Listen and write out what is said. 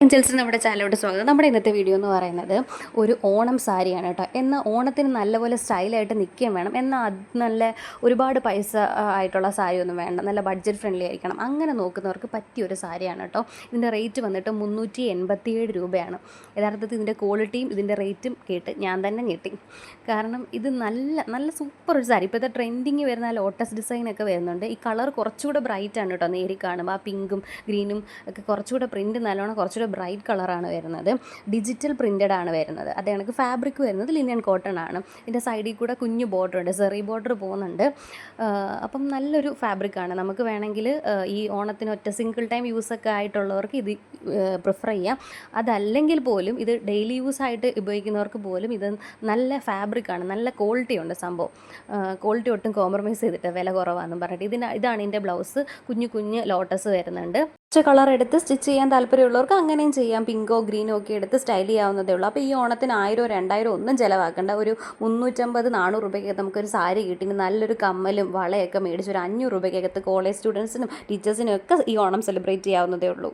Angeles നമ്മുടെ ചാനലോട് സ്വാഗതം. നമ്മുടെ ഇന്നത്തെ വീഡിയോ എന്ന് പറയുന്നത് ഒരു ഓണം സാരിയാണ് കേട്ടോ. എന്നാൽ ഓണത്തിന് നല്ലപോലെ സ്റ്റൈലായിട്ട് നിൽക്കുകയും വേണം, എന്നാൽ അത് നല്ല ഒരുപാട് പൈസ ആയിട്ടുള്ള സാരിയൊന്നും വേണ്ട, നല്ല ബഡ്ജറ്റ് ഫ്രണ്ട്ലി ആയിരിക്കണം. അങ്ങനെ നോക്കുന്നവർക്ക് പറ്റിയൊരു സാരിയാണ് കേട്ടോ. ഇതിൻ്റെ റേറ്റ് വന്നിട്ട് 387 രൂപയാണ്. യഥാർത്ഥത്തിൽ ഇതിൻ്റെ ക്വാളിറ്റിയും ഇതിൻ്റെ റേറ്റും കേട്ട് ഞാൻ തന്നെ ഞെട്ടി. കാരണം ഇത് നല്ല നല്ല സൂപ്പർ ഒരു സാരി. ഇപ്പോഴത്തെ ട്രെൻഡിങ് വരുന്ന ലോട്ടസ് ഡിസൈനൊക്കെ വരുന്നുണ്ട്. ഈ കളർ കുറച്ചുകൂടെ ബ്രൈറ്റാണ് കേട്ടോ. നേരി കാണുമ്പോൾ ആ പിങ്കും ഗ്രീനും ഒക്കെ കുറച്ചുകൂടെ പ്രിൻറ്റ് നല്ലോണം കുറച്ചുകൂടെ ബ്രൈറ്റ് കളറാണ് വരുന്നത്. ഡിജിറ്റൽ പ്രിൻറ്റഡ് ആണ് വരുന്നത്. അതേ കണക്ക് ഫാബ്രിക് വരുന്നത് ലിനൻ കോട്ടൺ ആണ്. ഇതിൻ്റെ സൈഡിൽ കൂടെ കുഞ്ഞു ബോർഡർ ഉണ്ട്, സെറി ബോർഡർ പോകുന്നുണ്ട്. അപ്പം നല്ലൊരു ഫാബ്രിക്കാണ്. നമുക്ക് വേണമെങ്കിൽ ഈ ഓണത്തിന് ഒറ്റ സിംഗിൾ ടൈം യൂസൊക്കെ ആയിട്ടുള്ളവർക്ക് ഇത് പ്രിഫർ ചെയ്യാം. അതല്ലെങ്കിൽ പോലും ഇത് ഡെയിലി യൂസ് ആയിട്ട് ഉപയോഗിക്കുന്നവർക്ക് പോലും ഇത് നല്ല ഫാബ്രിക്കാണ്, നല്ല ക്വാളിറ്റി ഉണ്ട് സംഭവം. ക്വാളിറ്റി ഒട്ടും കോംപ്രമൈസ് ചെയ്തിട്ട് വില കുറവാണെന്നും പറഞ്ഞിട്ട് ഇതാണ് ഇതിൻ്റെ ബ്ലൗസ്. കുഞ്ഞു കുഞ്ഞ് ലോട്ടസ് വരുന്നുണ്ട്. കളർ എടുത്ത് സ്റ്റിച്ച് ചെയ്യാൻ താല്പര്യമുള്ളവർക്ക് അങ്ങനെയും ചെയ്യാം. പിങ്കോ ഗ്രീനോ ഒക്കെ എടുത്ത് സ്റ്റൈൽ ചെയ്യാവുന്നതേ ഉള്ളൂ. അപ്പോൾ ഈ ഓണത്തിന് 1000 2000 ഒന്നും ചിലവാക്കേണ്ട. ഒരു 350-400 രൂപയ്ക്ക് നമുക്കൊരു സാരി കിട്ടി. നല്ലൊരു കമ്മലും വളയൊക്കെ മേടിച്ച് ഒരു 500 രൂപയ്ക്കകത്ത് കോളേജ് സ്റ്റുഡൻസിനും ടീച്ചേഴ്സിനും ഒക്കെ ഈ ഓണം സെലിബ്രേറ്റ് ചെയ്യാവുന്നതേ ഉള്ളൂ.